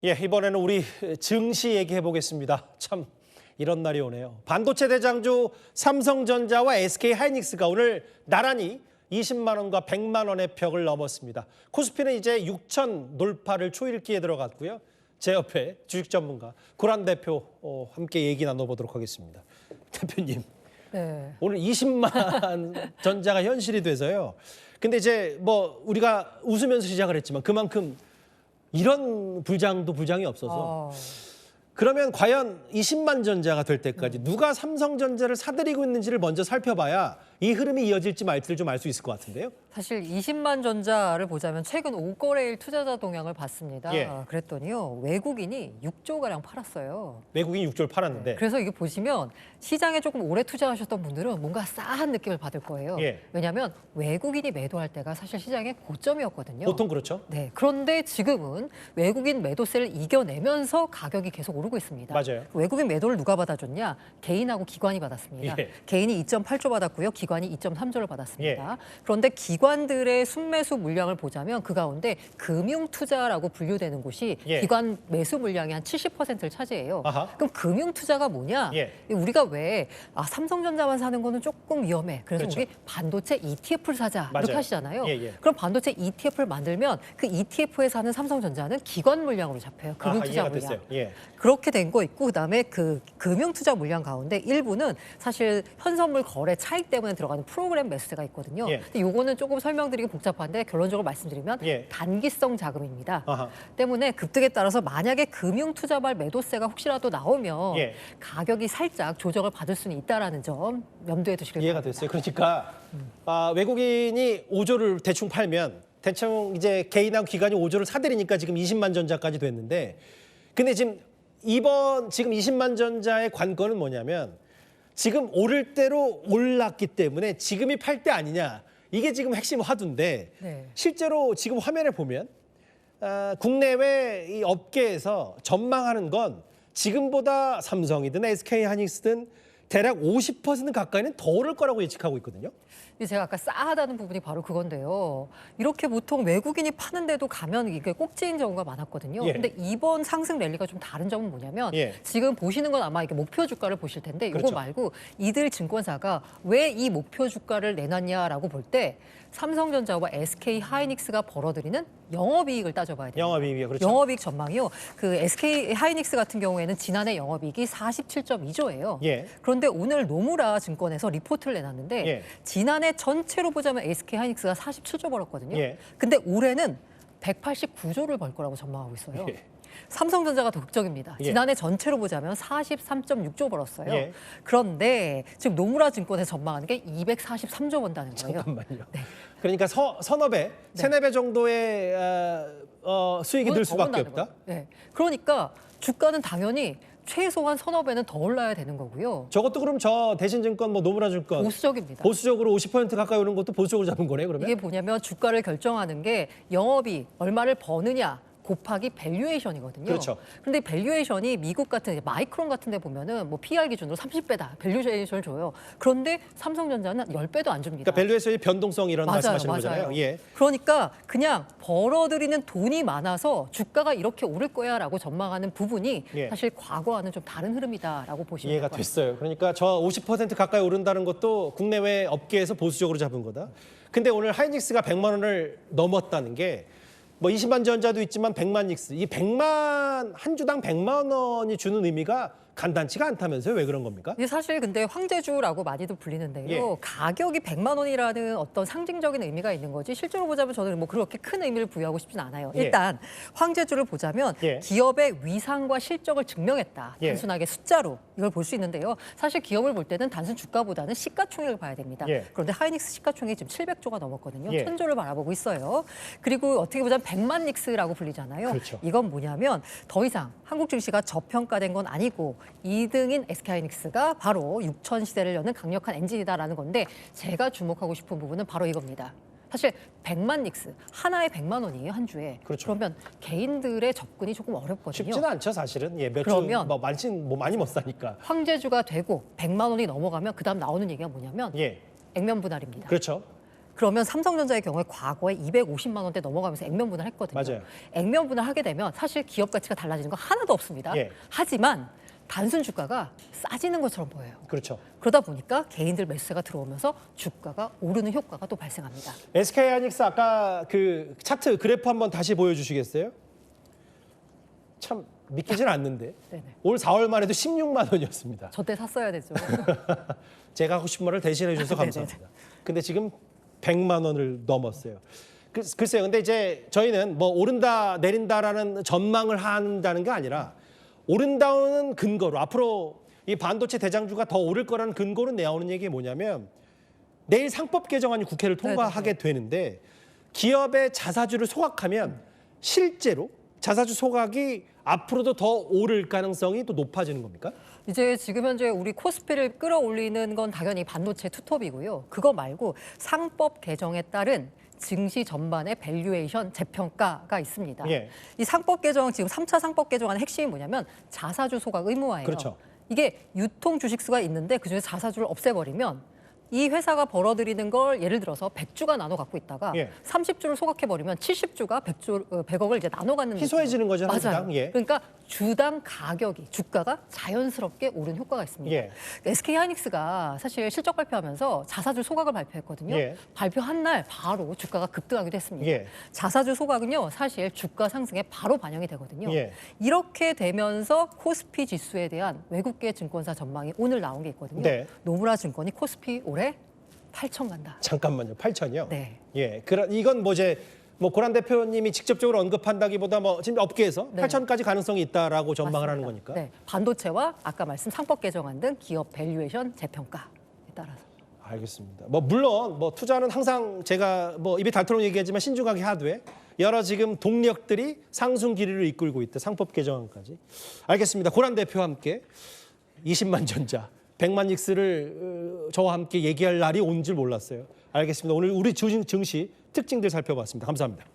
예, 이번에는 우리 증시 얘기해 보겠습니다. 참 이런 날이 오네요. 반도체 대장주 삼성전자와 SK하이닉스가 오늘 나란히 20만 원과 100만 원의 벽을 넘었습니다. 코스피는 이제 6천 돌파를 초읽기에 들어갔고요. 제 옆에 주식 전문가 고란 대표 함께 얘기 나눠보도록 하겠습니다. 대표님, 네. 오늘 20만 전자가 현실이 돼서요. 근데 이제 뭐 우리가 웃으면서 시작을 했지만 그만큼 이런 불장도 불장이 없어서 그러면 과연 20만 전자가 될 때까지 누가 삼성전자를 사들이고 있는지를 먼저 살펴봐야 이 흐름이 이어질지 말지를 좀 알 수 있을 것 같은데요. 사실 20만 전자를 보자면 최근 5거래일 투자자 동향을 봤습니다. 예. 그랬더니요. 외국인이 6조가량 팔았어요. 외국인 6조를 팔았는데. 그래서 이게 보시면 시장에 조금 오래 투자하셨던 분들은 뭔가 싸한 느낌을 받을 거예요. 예. 왜냐하면 외국인이 매도할 때가 사실 시장의 고점이었거든요. 보통 그렇죠. 네. 그런데 지금은 외국인 매도세를 이겨내면서 가격이 계속 오르고 있습니다. 맞아요. 외국인 매도를 누가 받아줬냐? 개인하고 기관이 받았습니다. 예. 개인이 2.8조 받았고요. 기관이 2.3조를 받았습니다. 예. 그런데 기관들의 순매수 물량을 보자면 그 가운데 금융투자라고 분류되는 곳이 예. 기관 매수 물량의 한 70%를 차지해요. 아하. 그럼 금융투자가 뭐냐? 예. 우리가 왜 삼성전자만 사는 거는 조금 위험해. 그래서 그렇죠. 우리 반도체 ETF를 사자. 맞아요. 이렇게 하시잖아요. 예, 예. 그럼 반도체 ETF를 만들면 그 ETF에 사는 삼성전자는 기관 물량으로 잡혀요. 금융투자 이해가 물량. 됐어요. 예. 그렇게 된 거 있고 그다음에 그 금융투자 물량 가운데 일부는 사실 현선물 거래 차익 때문에 들어가는 프로그램 매수세가 있거든요. 예. 근데 요거는 조금 설명드리기 복잡한데 결론적으로 말씀드리면 예. 단기성 자금입니다. 아하. 때문에 급등에 따라서 만약에 금융투자발 매도세가 혹시라도 나오면 예. 가격이 살짝 조정을 받을 수는 있다라는 점 염두에 두시길 이해가 바랍니다. 됐어요. 그러니까 외국인이 5조를 대충 팔면 대충 이제 개인하고 기관이 5조를 사들이니까 지금 20만 전자까지 됐는데 근데 지금 지금 20만 전자의 관건은 뭐냐면 지금 오를 대로 올랐기 때문에 지금이 팔 때 아니냐. 이게 지금 핵심 화두인데 네. 실제로 지금 화면에 보면 국내외 이 업계에서 전망하는 건 지금보다 삼성이든 SK하이닉스든 대략 50% 가까이는 더 오를 거라고 예측하고 있거든요. 제가 아까 싸하다는 부분이 바로 그건데요. 이렇게 보통 외국인이 파는데도 가면 이게 꼭지인 경우가 많았거든요. 예. 근데 이번 상승 랠리가 좀 다른 점은 뭐냐면 예. 지금 보시는 건 아마 이게 목표 주가를 보실 텐데 이거 그렇죠. 말고 이들 증권사가 왜 이 목표 주가를 내놨냐라고 볼 때 삼성전자와 SK하이닉스가 벌어들이는 영업이익을 따져봐야 돼요. 영업이익이요. 그렇죠. 영업이익 전망이요. 그 SK하이닉스 같은 경우에는 지난해 영업이익이 47.2조예요. 예. 그런데 오늘 노무라 증권에서 리포트를 내놨는데 예. 지난해 전체로 보자면 SK하이닉스가 47조 벌었거든요. 예. 근데 올해는 189조를 벌 거라고 전망하고 있어요. 예. 삼성전자가 더 극적입니다. 예. 지난해 전체로 보자면 43.6조 벌었어요. 예. 그런데 지금 노무라 증권에서 전망하는 게 243조 번다는 거예요. 잠깐만요. 네. 그러니까 서너 배, 세네 배 정도의 수익이 늘 더 수밖에 번다는 없다. 거예요. 네. 그러니까 주가는 당연히 최소한 서너 배는 더 올라야 되는 거고요. 저것도 그럼 저 대신증권, 뭐 노무라증권 보수적입니다. 보수적으로 50% 가까이 오는 것도 보수적으로 잡은 거네 그러면? 이게 뭐냐면 주가를 결정하는 게 영업이 얼마를 버느냐 곱하기 밸류에이션이거든요. 그렇죠. 그런데 밸류에이션이 미국 같은 마이크론 같은 데 보면은 뭐 PR 기준으로 30배다. 밸류에이션을 줘요. 그런데 삼성전자는 10배도 안 줍니다. 그러니까 밸류에이션의 변동성 이런 맞아요, 말씀하시는 맞아요. 거잖아요. 예. 그러니까 그냥 벌어들이는 돈이 많아서 주가가 이렇게 오를 거야라고 전망하는 부분이 예. 사실 과거와는 좀 다른 흐름이다라고 보시면 이해가 될것 같아요. 됐어요. 그러니까 저 50% 가까이 오른다는 것도 국내외 업계에서 보수적으로 잡은 거다. 근데 오늘 하이닉스가 100만 원을 넘었다는 게 뭐 20만 전자도 있지만 100만 닉스. 이 100만 한 주당 100만 원이 주는 의미가 간단치가 않다면서요. 왜 그런 겁니까? 이게 사실 근데 황제주라고 많이도 불리는데요. 예. 가격이 100만 원이라는 어떤 상징적인 의미가 있는 거지 실제로 보자면 저는 뭐 그렇게 큰 의미를 부여하고 싶진 않아요. 예. 일단 황제주를 보자면 예. 기업의 위상과 실적을 증명했다. 예. 단순하게 숫자로 이걸 볼 수 있는데요. 사실 기업을 볼 때는 단순 주가보다는 시가총액을 봐야 됩니다. 예. 그런데 하이닉스 시가총액이 지금 700조가 넘었거든요. 예. 1000조를 바라보고 있어요. 그리고 어떻게 보자면 100만 닉스라고 불리잖아요. 그렇죠. 이건 뭐냐면 더 이상 한국 증시가 저평가된 건 아니고 2등인 SK하이닉스가 바로 6천 시대를 여는 강력한 엔진이다라는 건데 제가 주목하고 싶은 부분은 바로 이겁니다. 사실 100만 닉스, 하나에 100만 원이에요, 한 주에. 그렇죠. 그러면 개인들의 접근이 조금 어렵거든요. 쉽지는 않죠, 사실은. 예, 그러면 뭐 많이 못 사니까. 황제주가 되고 100만 원이 넘어가면 그다음 나오는 얘기가 뭐냐면 예. 액면 분할입니다. 그렇죠. 그러면 삼성전자의 경우에 과거에 250만 원대 넘어가면서 액면분할 했거든요. 맞아요. 액면분할 하게 되면 사실 기업 가치가 달라지는 거 하나도 없습니다. 예. 하지만 단순 주가가 싸지는 것처럼 보여요. 그렇죠. 그러다 보니까 개인들 매수세가 들어오면서 주가가 오르는 효과가 또 발생합니다. SK하이닉스 아까 그 차트 그래프 한번 다시 보여주시겠어요? 참 믿기진 않는데 네네. 올 4월만 해도 16만 원이었습니다. 저 때 샀어야 되죠. 제가 하고 싶은 말을 대신해 주셔서 네네네. 감사합니다. 근데 지금 100만 원을 넘었어요. 글쎄요. 근데 이제 저희는 뭐 오른다 내린다라는 전망을 한다는 게 아니라 오른다는 근거로 앞으로 이 반도체 대장주가 더 오를 거라는 근거로 내오는 얘기 뭐냐면 내일 상법 개정안이 국회를 통과하게 되는데 기업의 자사주를 소각하면 실제로 자사주 소각이 앞으로도 더 오를 가능성이 또 높아지는 겁니까? 이제 지금 현재 우리 코스피를 끌어올리는 건 당연히 반도체 투톱이고요. 그거 말고 상법 개정에 따른 증시 전반의 밸류에이션 재평가가 있습니다. 예. 이 상법 개정 지금 3차 상법 개정안의 핵심이 뭐냐면 자사주 소각 의무화예요. 그렇죠. 이게 유통 주식수가 있는데 그중에 자사주를 없애버리면 이 회사가 벌어들이는 걸 예를 들어서 100주가 나눠 갖고 있다가 예. 30주를 소각해버리면 70주가 100억을 이제 나눠 갖는 희소해지는 거죠, 맞아요. 주당. 예. 그러니까 주당 가격이 주가가 자연스럽게 오른 효과가 있습니다. 예. SK하이닉스가 사실 실적 발표하면서 자사주 소각을 발표했거든요. 예. 발표한 날 바로 주가가 급등하기도 했습니다. 예. 자사주 소각은요 사실 주가 상승에 바로 반영이 되거든요. 예. 이렇게 되면서 코스피 지수에 대한 외국계 증권사 전망이 오늘 나온 게 있거든요. 네. 노무라 증권이 코스피 올해 8천 간다. 잠깐만요. 8천이요? 네. 예. 이건 뭐 이제 뭐 고란 대표님이 직접적으로 언급한다기보다 뭐 지금 업계에서 네. 8천까지 가능성이 있다라고 전망을 맞습니다. 하는 거니까. 네. 반도체와 아까 말씀 상법 개정안 등 기업 밸류에이션 재평가에 따라서. 알겠습니다. 뭐 물론 뭐 투자는 항상 제가 뭐 입에 닳도록 얘기하지만 신중하게 하되 여러 지금 동력들이 상승 기류를 이끌고 있다. 상법 개정안까지. 알겠습니다. 고란 대표와 함께 20만 전자, 100만 닉스를 저와 함께 얘기할 날이 온 줄 몰랐어요. 알겠습니다. 오늘 우리 증시 특징들 살펴봤습니다. 감사합니다.